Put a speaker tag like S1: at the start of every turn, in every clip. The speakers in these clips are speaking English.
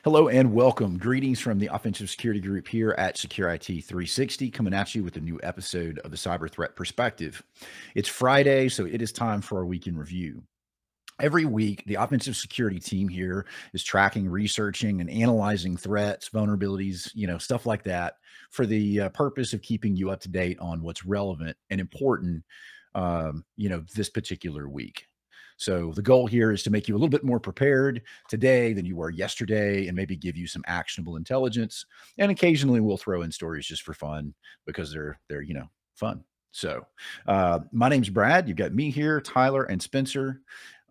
S1: Hello and welcome. Greetings from the Offensive Security Group here at Secure IT 360, coming at you with a new episode of the Cyber Threat Perspective. It's Friday, so it is time for our weekend review. Every week, the offensive security team here is tracking, researching, and analyzing threats, vulnerabilities, stuff like that, for the purpose of keeping you up to date on what's relevant and important, this particular week. So the goal here is to make you a little bit more prepared today than you were yesterday, and maybe give you some actionable intelligence. And occasionally, we'll throw in stories just for fun because they're fun. So my name's Brad. You've got me here, Tyler, and Spencer.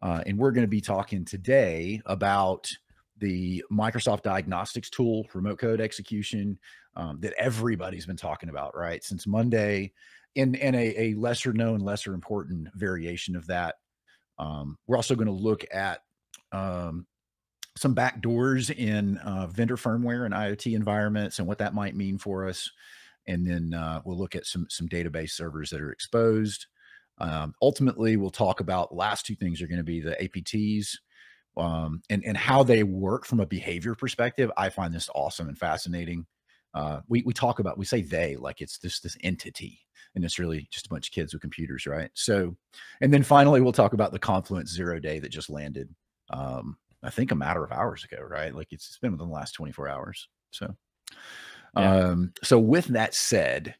S1: And we're going to be talking today about the Microsoft Diagnostics tool, remote code execution, that everybody's been talking about, right, since Monday, and a lesser known, lesser important variation of that. We're also going to look at some backdoors in vendor firmware and IoT environments and what that might mean for us. And then we'll look at some database servers that are exposed. Ultimately, we'll talk about the last two things are going to be the APTs and how they work from a behavior perspective. I find this awesome and fascinating. We say they like it's this entity, and it's really just a bunch of kids with computers, right? So, and then finally, we'll talk about the Confluence 0-day that just landed. I think a matter of hours ago, right? Like it's been within the last 24 hours. So, so with that said,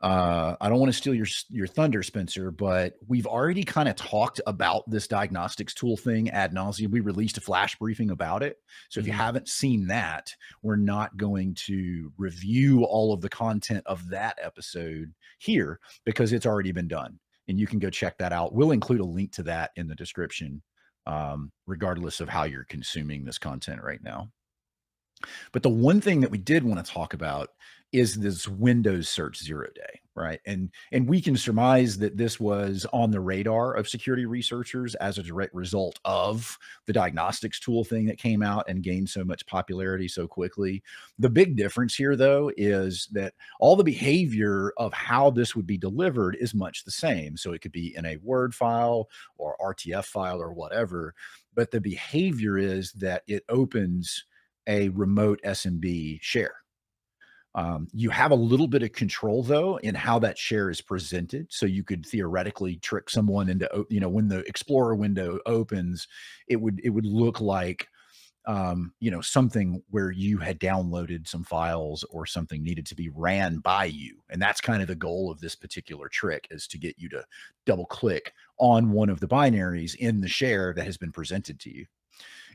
S1: I don't want to steal your thunder, Spencer, but we've already kind of talked about this diagnostics tool thing ad nauseum. We released a flash briefing about it. So if you haven't seen that, we're not going to review all of the content of that episode here because it's already been done. And you can go check that out. We'll include a link to that in the description, regardless of how you're consuming this content right now. But the one thing that we did want to talk about is this Windows search 0-day, right? And we can surmise that this was on the radar of security researchers as a direct result of the diagnostics tool thing that came out and gained so much popularity so quickly. The big difference here, though, is that all the behavior of how this would be delivered is much the same. So it could be in a Word file or RTF file or whatever, but the behavior is that it opens a remote SMB share. You have a little bit of control, though, in how that share is presented. So you could theoretically trick someone into, when the Explorer window opens, it would look like, something where you had downloaded some files or something needed to be ran by you. And that's kind of the goal of this particular trick, is to get you to double click on one of the binaries in the share that has been presented to you.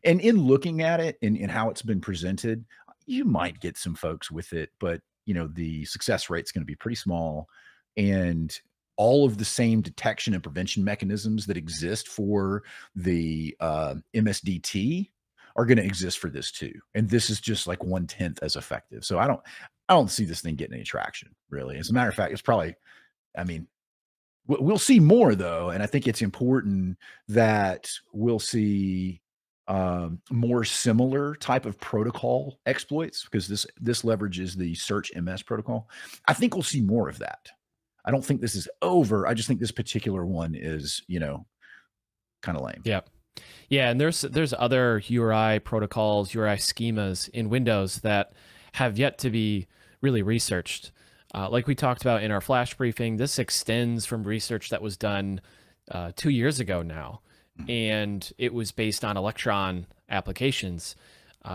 S1: And in looking at it and how it's been presented, you might get some folks with it, but the success rate is going to be pretty small. And all of the same detection and prevention mechanisms that exist for the MSDT are going to exist for this too. And this is just like 1/10 as effective. So I don't see this thing getting any traction, really. As a matter of fact, it's probably, we'll see more, though. And I think it's important that we'll see more similar type of protocol exploits, because this leverages the search MS protocol. I think we'll see more of that. I don't think this is over. I just think this particular one is, kind of lame.
S2: Yeah, and there's other URI protocols, URI schemas in Windows that have yet to be really researched. Like we talked about in our flash briefing, this extends from research that was done 2 years ago now. And it was based on Electron applications,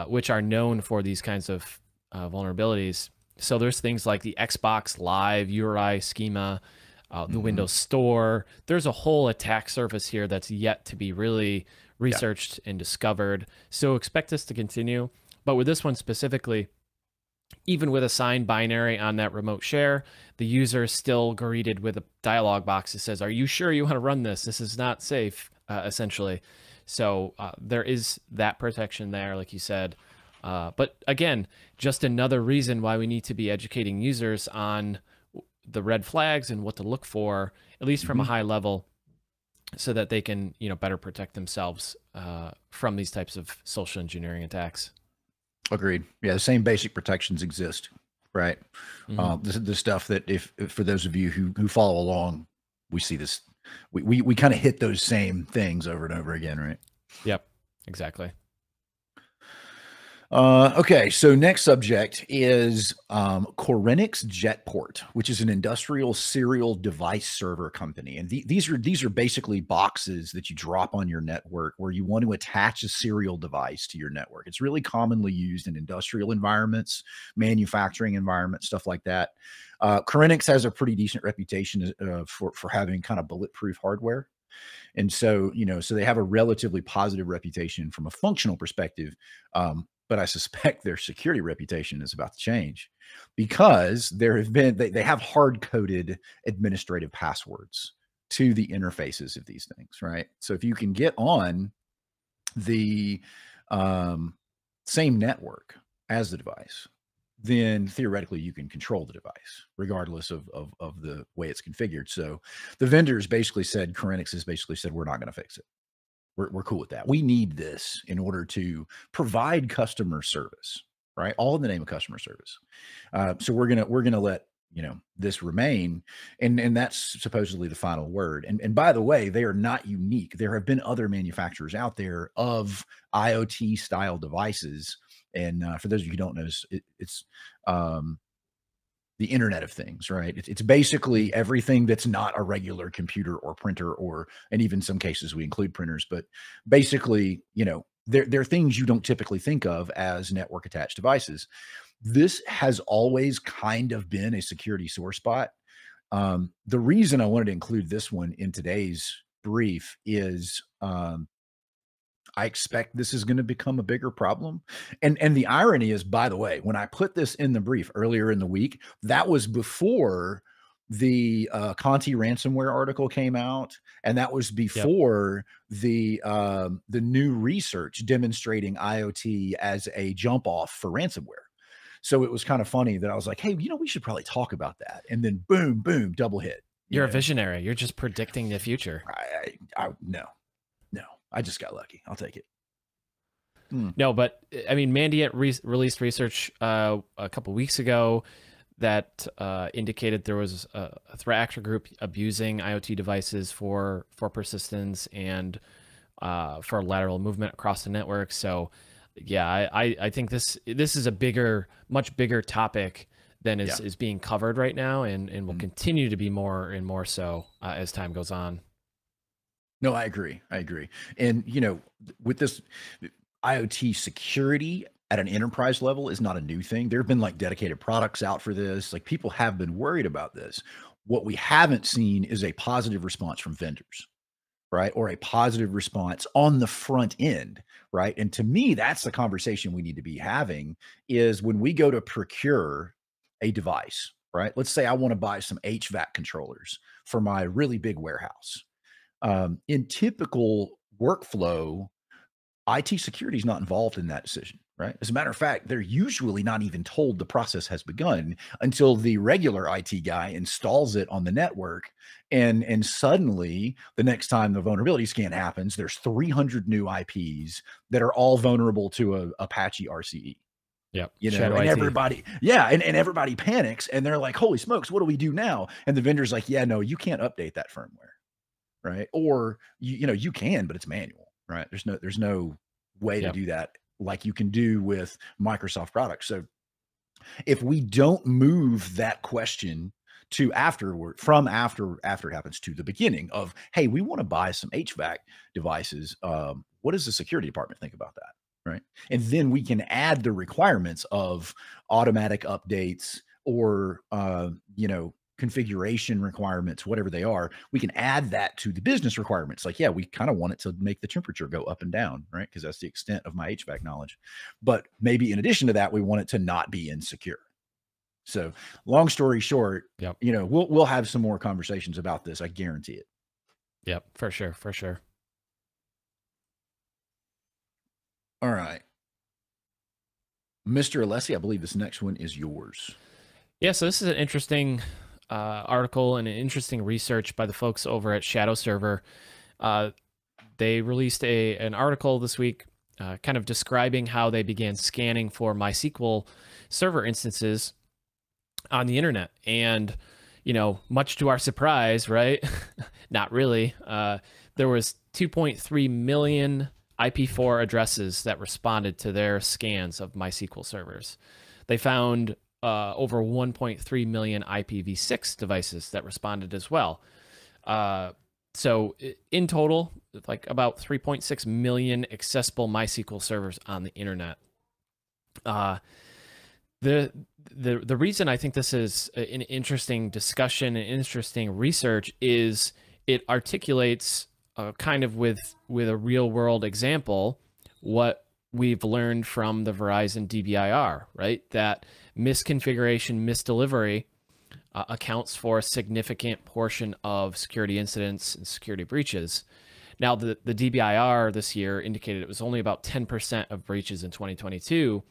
S2: which are known for these kinds of vulnerabilities. So there's things like the Xbox Live URI schema, the Windows Store. There's a whole attack surface here that's yet to be really researched and discovered. So expect this to continue. But with this one specifically, even with a signed binary on that remote share, the user is still greeted with a dialog box that says, "Are you sure you want to run this? This is not safe," essentially. So there is that protection there, like you said. But again, just another reason why we need to be educating users on the red flags and what to look for, at least from a high level, so that they can, better protect themselves from these types of social engineering attacks.
S1: Agreed. Yeah, the same basic protections exist, right? The stuff that, if for those of you who follow along, we see this, we kind of hit those same things over and over again, right?
S2: Yep, exactly.
S1: Okay, so next subject is Korenix Jetport, which is an industrial serial device server company, and these are basically boxes that you drop on your network where you want to attach a serial device to your network. It's really commonly used in industrial environments, manufacturing environments, stuff like that. Korenix has a pretty decent reputation for having kind of bulletproof hardware. And so, so they have a relatively positive reputation from a functional perspective. But I suspect their security reputation is about to change because they have hard coded administrative passwords to the interfaces of these things, right? So if you can get on the same network as the device, then theoretically you can control the device regardless of the way it's configured. So the vendors basically said, Korenix has basically said, we're not going to fix it. We're cool with that. We need this in order to provide customer service, right? All in the name of customer service. So we're gonna let this remain, and that's supposedly the final word. And by the way, they are not unique. There have been other manufacturers out there of IoT style devices. And for those of you who don't know, it's the Internet of Things, right? It's basically everything that's not a regular computer or printer, and even some cases we include printers, but basically, they're things you don't typically think of as network attached devices. This has always kind of been a security sore spot. The reason I wanted to include this one in today's brief is I expect this is going to become a bigger problem. And the irony is, by the way, when I put this in the brief earlier in the week, that was before the Conti ransomware article came out, and that was before the new research demonstrating IoT as a jump off for ransomware. So it was kind of funny that I was like, hey, we should probably talk about that. And then boom, boom, double hit.
S2: You're a visionary. You're just predicting the future.
S1: No. I just got lucky. I'll take it.
S2: No, but I mean, Mandiant released research a couple weeks ago that indicated there was a threat actor group abusing IoT devices for persistence and for lateral movement across the network. So, yeah, I think this is a much bigger topic than is being covered right now, and will continue to be more and more so as time goes on.
S1: No, I agree. And, with this IoT security at an enterprise level is not a new thing. There have been like dedicated products out for this. Like people have been worried about this. What we haven't seen is a positive response from vendors, right? Or a positive response on the front end, right? And to me, that's the conversation we need to be having is when we go to procure a device, right? Let's say I want to buy some HVAC controllers for my really big warehouse. In typical workflow, IT security is not involved in that decision, right? As a matter of fact, they're usually not even told the process has begun until the regular IT guy installs it on the network. And suddenly, the next time the vulnerability scan happens, there's 300 new IPs that are all vulnerable to a Apache RCE.
S2: Yep.
S1: And everybody, and everybody panics and they're like, holy smokes, what do we do now? And the vendor's like, yeah, no, you can't update that firmware. Right. Or, you can, but it's manual, right? There's no way to do that like you can do with Microsoft products. So if we don't move that question to after it happens to the beginning of, hey, we want to buy some HVAC devices. What does the security department think about that? Right. And then we can add the requirements of automatic updates or, configuration requirements, whatever they are. We can add that to the business requirements. Like, we kind of want it to make the temperature go up and down, right? Because that's the extent of my HVAC knowledge. But maybe in addition to that, we want it to not be insecure. So long story short, we'll have some more conversations about this. I guarantee it.
S2: Yep, for sure.
S1: All right. Mr. Alessi, I believe this next one is yours.
S2: Yeah, so this is an interesting article and an interesting research by the folks over at Shadow Server. They released an article this week kind of describing how they began scanning for MySQL server instances on the internet. And, much to our surprise, right? Not really. There was 2.3 million IP4 addresses that responded to their scans of MySQL servers. They found over 1.3 million IPv6 devices that responded as well. So in total, like about 3.6 million accessible MySQL servers on the internet. The reason I think this is an interesting discussion and interesting research is it articulates kind of with a real world example what we've learned from the Verizon DBIR, right? That misconfiguration, misdelivery accounts for a significant portion of security incidents and security breaches. Now, the DBIR this year indicated it was only about 10% of breaches in 2022,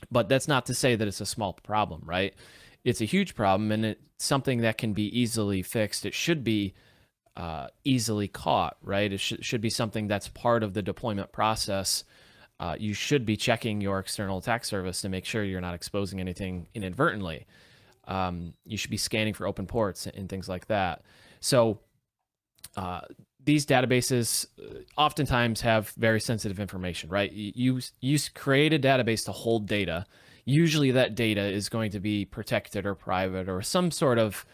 S2: but that's not to say that it's a small problem, right? It's a huge problem, and it's something that can be easily fixed. It should be easily caught, right? It should be something that's part of the deployment process. You should be checking your external attack service to make sure you're not exposing anything inadvertently. You should be scanning for open ports and things like that. So these databases oftentimes have very sensitive information, right? You create a database to hold data. Usually that data is going to be protected or private or some sort of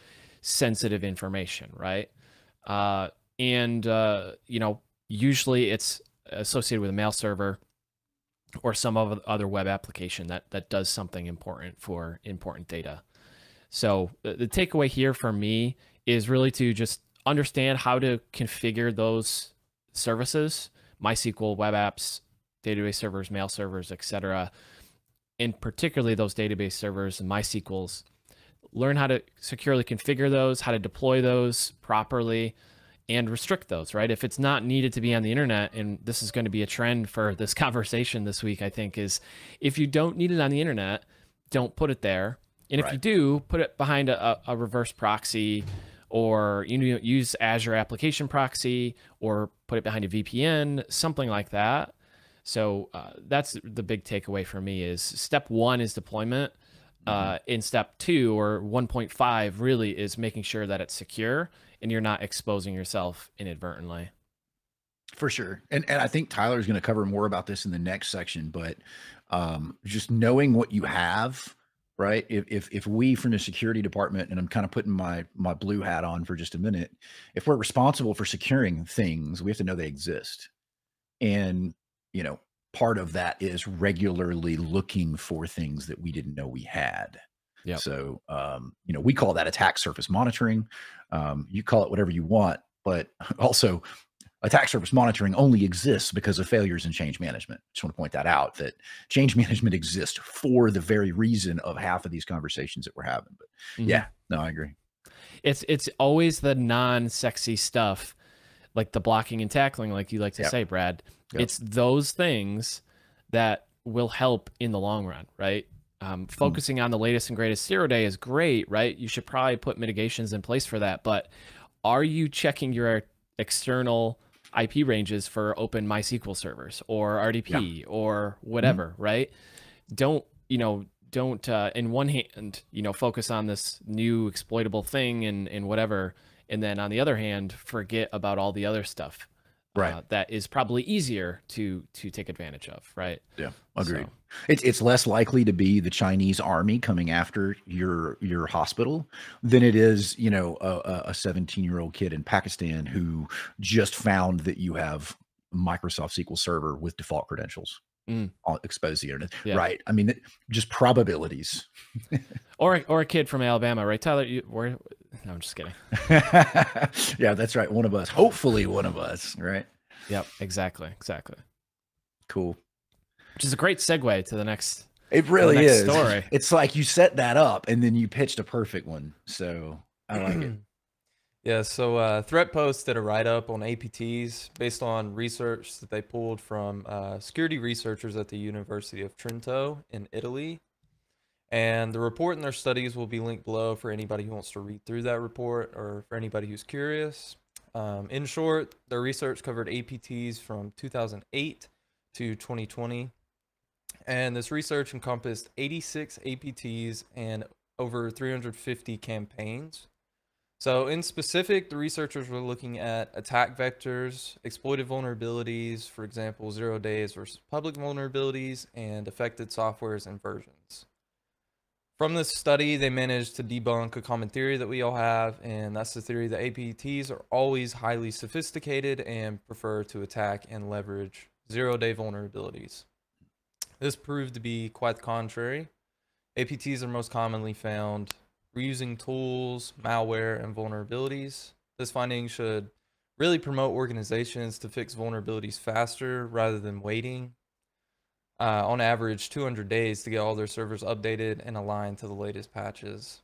S2: sensitive information, right? Usually it's associated with a mail server or some other web application that does something important for important data. So the takeaway here for me is really to just understand how to configure those services, MySQL, web apps, database servers, mail servers, etc. And particularly those database servers and MySQLs. Learn how to securely configure those, how to deploy those properly, and restrict those, right? If it's not needed to be on the internet, and this is going to be a trend for this conversation this week, I think, is if you don't need it on the internet, don't put it there. And if you do, put it behind a reverse proxy, or use Azure Application Proxy, or put it behind a VPN, something like that. So that's the big takeaway for me is step one is deployment. In step 2 or 1.5 really is making sure that it's secure and you're not exposing yourself inadvertently.
S1: For sure. And I think Tyler's going to cover more about this in the next section, but just knowing what you have, right? If we from the security department, and I'm kind of putting my blue hat on for just a minute, if we're responsible for securing things, we have to know they exist. And, part of that is regularly looking for things that we didn't know we had. Yeah. So, we call that attack surface monitoring. You call it whatever you want, but also attack surface monitoring only exists because of failures in change management. Just want to point that out, that change management exists for the very reason of half of these conversations that we're having. But yeah, no, I agree.
S2: It's always the non-sexy stuff, like the blocking and tackling, like you like to say, Brad. It's those things that will help in the long run, right? Focusing on the latest and greatest 0 day is great, right? You should probably put mitigations in place for that. But are you checking your external IP ranges for open MySQL servers or RDP or whatever, right? Don't in one hand, focus on this new exploitable thing and whatever. And then on the other hand, forget about all the other stuff. That is probably easier to take advantage of, right? Yeah,
S1: agreed. So, it's less likely to be the Chinese army coming after your hospital than it is, a 17-year-old kid in Pakistan who just found that you have Microsoft SQL Server with default credentials exposed to the internet, right? I mean, just probabilities.
S2: or a kid from Alabama, right, Tyler? No, I'm just kidding.
S1: Yeah, that's right. One of us. Hopefully one of us, right?
S2: Yep, exactly.
S1: Cool.
S2: Which is a great segue to the next.
S1: It really is. Story. It's like you set that up and then you pitched a perfect one. So I like it.
S3: Yeah, so ThreatPost did a write-up on APTs based on research that they pulled from security researchers at the University of Trento in Italy. And the report and their studies will be linked below for anybody who wants to read through that report or for anybody who's curious. In short, their research covered APTs from 2008 to 2020. And this research encompassed 86 APTs and over 350 campaigns. So in specific, the researchers were looking at attack vectors, exploited vulnerabilities, for example, 0 days versus public vulnerabilities, and affected softwares and versions. From this study, they managed to debunk a common theory that we all have, and that's the theory that APTs are always highly sophisticated and prefer to attack and leverage 0-day vulnerabilities. This proved to be quite the contrary. APTs are most commonly found reusing tools, malware, and vulnerabilities. This finding should really promote organizations to fix vulnerabilities faster rather than waiting. On average, 200 days to get all their servers updated and aligned to the latest patches.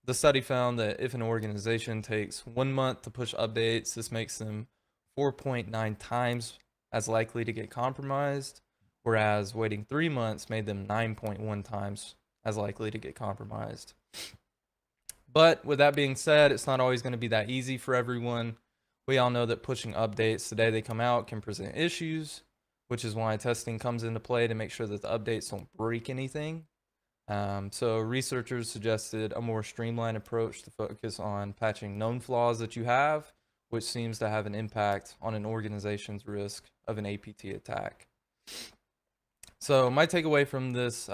S3: The study found that if an organization takes 1 month to push updates, this makes them 4.9 times as likely to get compromised, whereas waiting 3 months made them 9.1 times as likely to get compromised. But with that being said, it's not always going to be that easy for everyone. We all know that pushing updates the day they come out can present issues, which is why testing comes into play to make sure that the updates don't break anything. So researchers suggested a more streamlined approach to focus on patching known flaws that you have, which seems to have an impact on an organization's risk of an APT attack. So my takeaway from this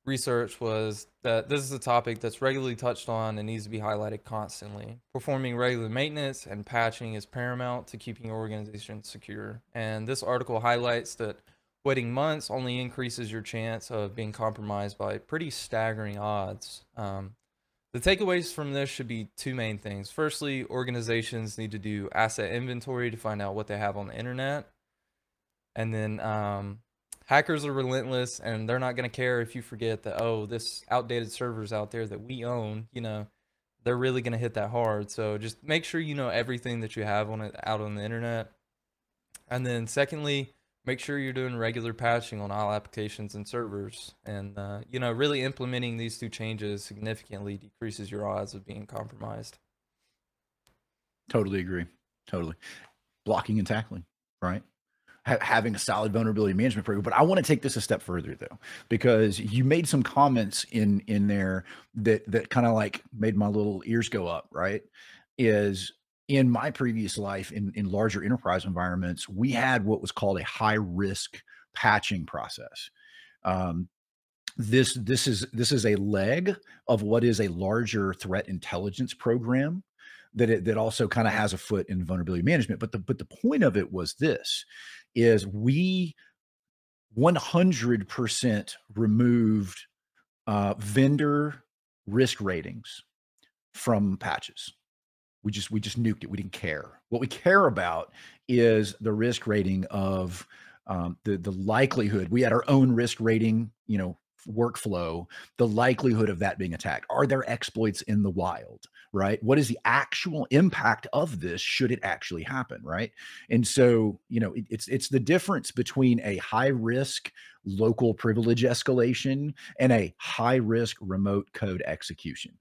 S3: research was that this is a topic that's regularly touched on and needs to be highlighted constantly. Performing regular maintenance and patching is paramount to keeping your organization secure. And this article highlights that waiting months only increases your chance of being compromised by pretty staggering odds. The takeaways from this should be two main things. Firstly, organizations need to do asset inventory to find out what they have on the internet. And then hackers are relentless, and they're not going to care if you forget that, oh, this outdated server's out there that we own. You know, they're really going to hit that hard. So just make sure you know everything that you have on it out on the internet. And then secondly, make sure you're doing regular patching on all applications and servers. And, you know, really implementing these two changes significantly decreases your odds of being compromised.
S1: Totally agree. Totally. Blocking and tackling, right? Having a solid vulnerability management program. But I want to take this a step further, though, because you made some comments in there that kind of like made my little ears go up, right? Is in my previous life in larger enterprise environments, we had what was called a high risk patching process. This is a leg of what is a larger threat intelligence program that also kind of has a foot in vulnerability management. But the point of it was this: is we 100% removed vendor risk ratings from patches. We just nuked it. We didn't care. What we care about is the risk rating of the likelihood. We had our own risk rating, you know, workflow, the likelihood of that being attacked. Are there exploits in the wild, right? What is the actual impact of this should it actually happen, right? And so, you know, it's the difference between a high risk local privilege escalation and a high risk remote code execution,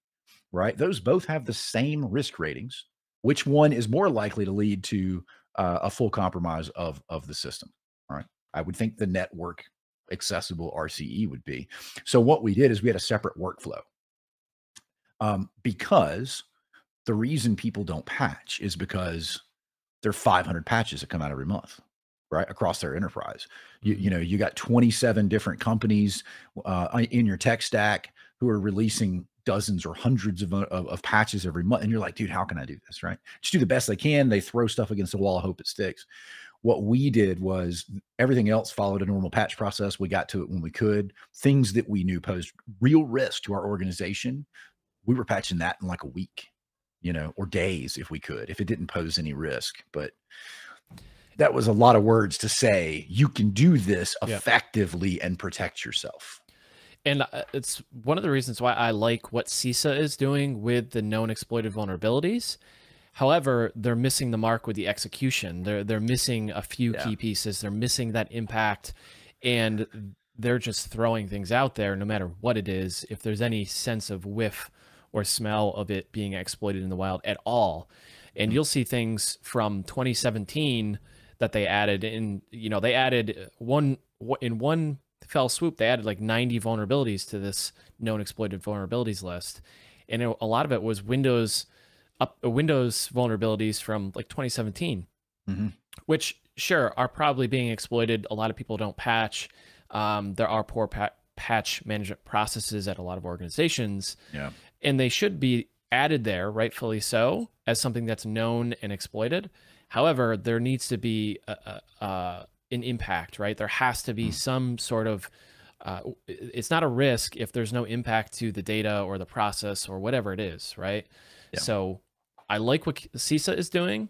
S1: right? Those both have the same risk ratings. Which one is more likely to lead to a full compromise of the system, right? I would think the network accessible RCE would be. So what we did is we had a separate workflow because the reason people don't patch is because there are 500 patches that come out every month, right? Across their enterprise. You know, you got 27 different companies in your tech stack who are releasing dozens or hundreds of patches every month. And you're like, dude, how can I do this, right? Just do the best they can. They throw stuff against the wall, hope it sticks. What we did was everything else followed a normal patch process. We got to it when we could. Things that we knew posed real risk to our organization, we were patching that in like a week, you know, or days if we could, if it didn't pose any risk. But that was a lot of words to say. You can do this effectively and protect yourself.
S2: And it's one of the reasons why I like what CISA is doing with the known exploited vulnerabilities. However, they're missing the mark with the execution. They're missing a few key pieces. They're missing that impact, and they're just throwing things out there no matter what it is. If there's any sense of whiff or smell of it being exploited in the wild at all. And you'll see things from 2017 that they added in, you know, they added in one fell swoop, they added like 90 vulnerabilities to this known exploited vulnerabilities list. And a lot of it was Windows Windows vulnerabilities from like 2017,
S1: Mm-hmm.
S2: which sure are probably being exploited. A lot of people don't patch. There are poor patch management processes at a lot of organizations,
S1: Yeah.
S2: and they should be added there, rightfully so, as something that's known and exploited. However, there needs to be an impact, right? There has to be some sort of, it's not a risk if there's no impact to the data or the process or whatever it is, right?
S1: Yeah.
S2: So I like what CISA is doing,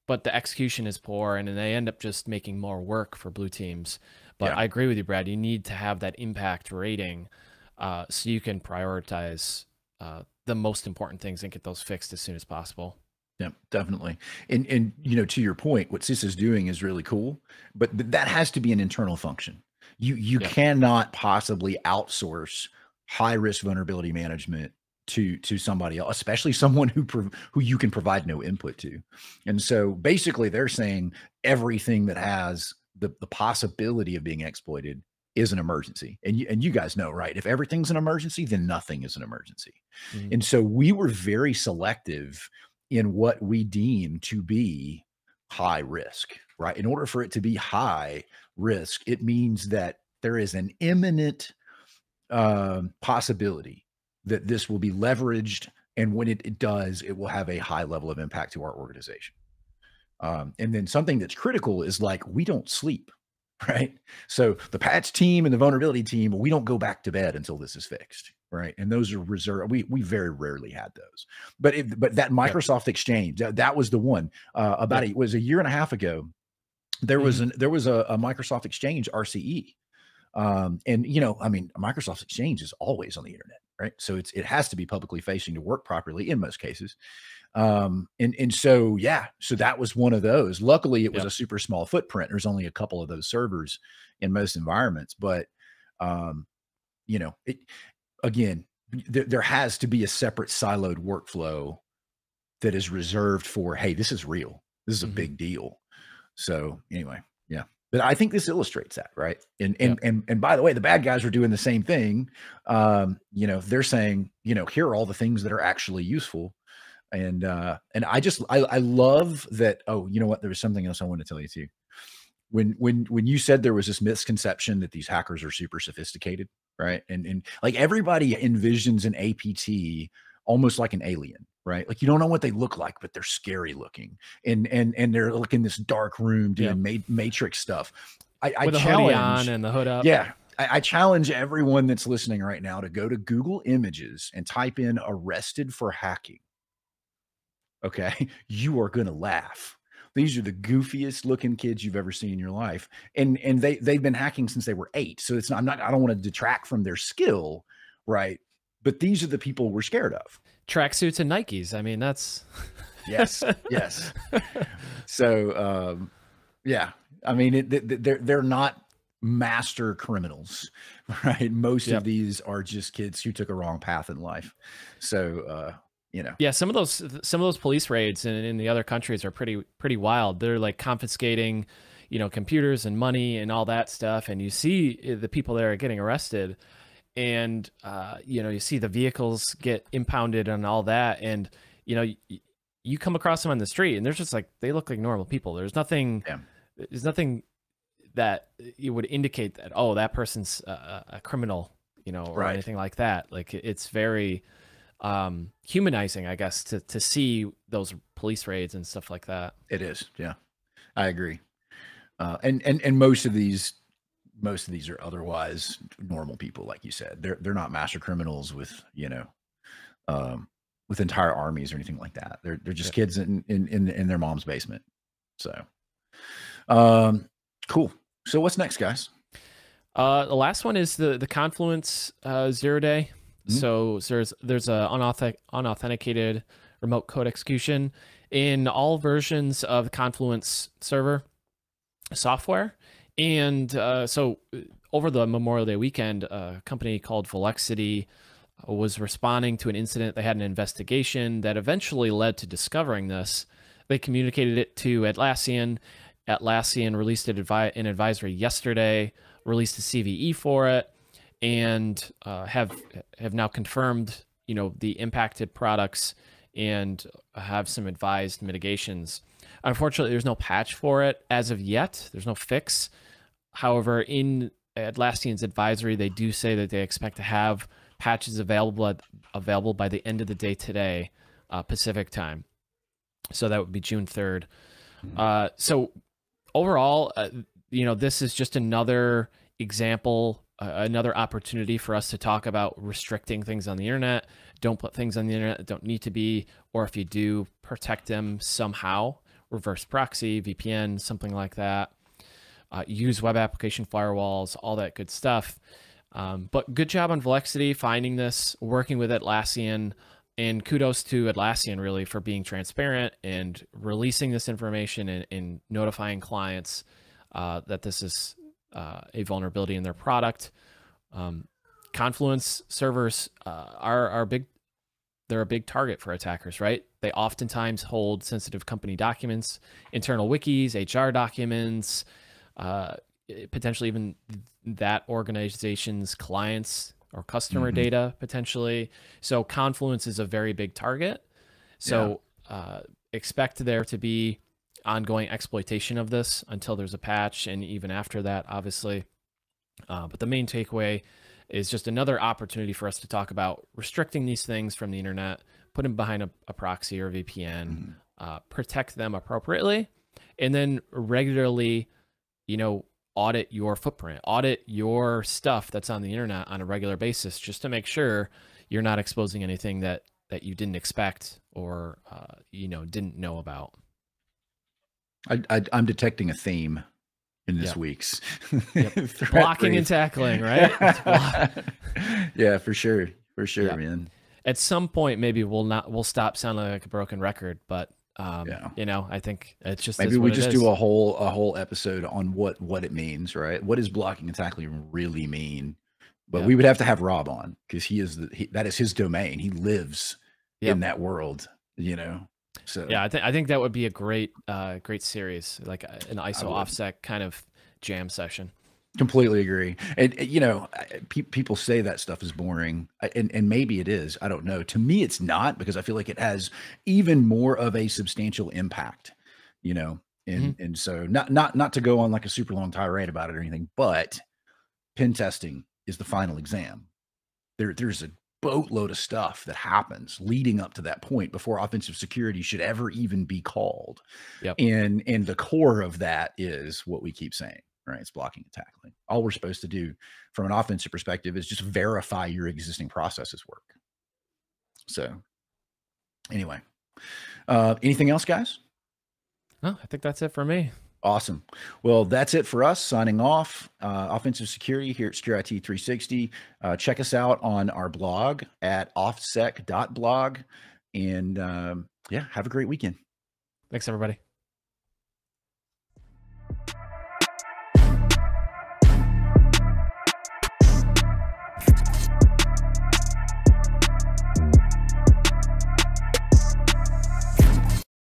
S2: but the execution is poor, and they end up just making more work for blue teams. But
S1: Yeah.
S2: I agree with you, Brad. You need to have that impact rating so you can prioritize the most important things and get those fixed as soon as possible.
S1: Yeah, definitely. And you know, to your point, what CISA is doing is really cool, but that has to be an internal function. You cannot possibly outsource high risk vulnerability management to somebody else, especially someone who you can provide no input to. And so basically they're saying everything that has the possibility of being exploited is an emergency. And you guys know, right? If everything's an emergency, then nothing is an emergency.
S2: Mm-hmm.
S1: And so we were very selective in what we deem to be high risk, right? In order for it to be high risk, it means that there is an imminent possibility that this will be leveraged. And when it does, it will have a high level of impact to our organization. And then something that's critical is like, we don't sleep, right? So the patch team and the vulnerability team, we don't go back to bed until this is fixed, right? And those are reserved. We very rarely had those, but that Microsoft Exchange, that was the one. It was a year and a half ago. There was a Microsoft Exchange RCE, and you know, I mean, Microsoft Exchange is always on the internet, right? So it has to be publicly facing to work properly in most cases. And so, yeah, so that was one of those. Luckily it was a super small footprint. There's only a couple of those servers in most environments, but, you know, there has to be a separate siloed workflow that is reserved for, hey, this is real. This is a big deal. So anyway, yeah. But I think this illustrates that, right? And by the way, the bad guys are doing the same thing. You know, they're saying, you know, here are all the things that are actually useful. And I love that. Oh, you know what? There was something else I want to tell you too. When you said there was this misconception that these hackers are super sophisticated, right? And like everybody envisions an APT almost like an alien, right? Like you don't know what they look like, but they're scary looking, and they're like in this dark room doing matrix stuff. I
S2: With a hoodie on and the hood up.
S1: Yeah. I challenge everyone that's listening right now to go to Google Images and type in "arrested for hacking." Okay, you are gonna laugh. These are the goofiest looking kids you've ever seen in your life, and they've been hacking since they were 8. So it's not, I don't want to detract from their skill, right? But these are the people we're scared of.
S2: Tracksuits and Nikes. I mean, that's
S1: yes. So yeah, I mean, they're not master criminals, right? Most of these are just kids who took a wrong path in life. So you know,
S2: some of those police raids in the other countries are pretty wild. They're like confiscating, you know, computers and money and all that stuff, and you see the people there are getting arrested, and you know, you see the vehicles get impounded and all that, and you know, you come across them on the street, and they're just like, they look like normal people. There's nothing that you would indicate that, oh, that person's a criminal, you know, or anything like that. Like it's very humanizing, I guess, to see those police raids and stuff like that.
S1: It is. Yeah, I agree. And most of these are otherwise normal people. Like you said, they're not master criminals with, you know, with entire armies or anything like that. They're just kids in their mom's basement. So, cool. So what's next, guys?
S2: The last one is the Confluence 0-day. So there's a unauthenticated remote code execution in all versions of the Confluence server software. And so over the Memorial Day weekend, a company called Vulnerabilities was responding to an incident. They had an investigation that eventually led to discovering this. They communicated it to Atlassian. Atlassian released an advisory yesterday, released a CVE for it, and have now confirmed, you know, the impacted products and have some advised mitigations. Unfortunately, there's no patch for it as of yet. There's no fix. However, in Atlassian's advisory, they do say that they expect to have patches available by the end of the day today, Pacific time. So that would be June 3rd. So overall, this is just another example, another opportunity for us to talk about restricting things on the internet. Don't put things on the internet that don't need to be, or if you do, protect them somehow. Reverse proxy, VPN, something like that. Use web application firewalls, all that good stuff. But good job on Velexity finding this, working with Atlassian, and kudos to Atlassian really for being transparent and releasing this information and notifying clients that this is a vulnerability in their product. Confluence servers are big. They're a big target for attackers, right? They oftentimes hold sensitive company documents, internal wikis, HR documents, potentially even that organization's clients or customer data potentially. So Confluence is a very big target. So expect there to be ongoing exploitation of this until there's a patch, and even after that, obviously. But the main takeaway is just another opportunity for us to talk about restricting these things from the internet, put them behind a proxy or a VPN, protect them appropriately, and then regularly, audit your footprint, audit your stuff that's on the internet on a regular basis, just to make sure you're not exposing anything that you didn't expect or didn't know about.
S1: I'm detecting a theme in this week's
S2: blocking and tackling, right?
S1: Yeah, for sure, man.
S2: At some point, maybe we'll stop sounding like a broken record, but I think it's just
S1: maybe we just do a whole episode on what it means, right? What does blocking and tackling really mean? But we would have to have Rob on because that is his domain. He lives in that world, So
S2: yeah, I think that would be a great series, like an ISO offset kind of jam session.
S1: Completely agree. And people say that stuff is boring, and maybe it is. I don't know. To me, it's not, because I feel like it has even more of a substantial impact. And so not to go on like a super long tirade about it or anything, but pen testing is the final exam. There's a boatload of stuff that happens leading up to that point before offensive security should ever even be called. And the core of that is what we keep saying. Right, it's blocking and tackling. All we're supposed to do from an offensive perspective is just verify your existing processes work. So anyway, anything else, guys?
S2: No, I think that's it for me.
S1: Awesome. Well, that's it for us. Signing off. Offensive security here at Secure IT 360. Check us out on our blog at offsec.blog. And have a great weekend.
S2: Thanks, everybody.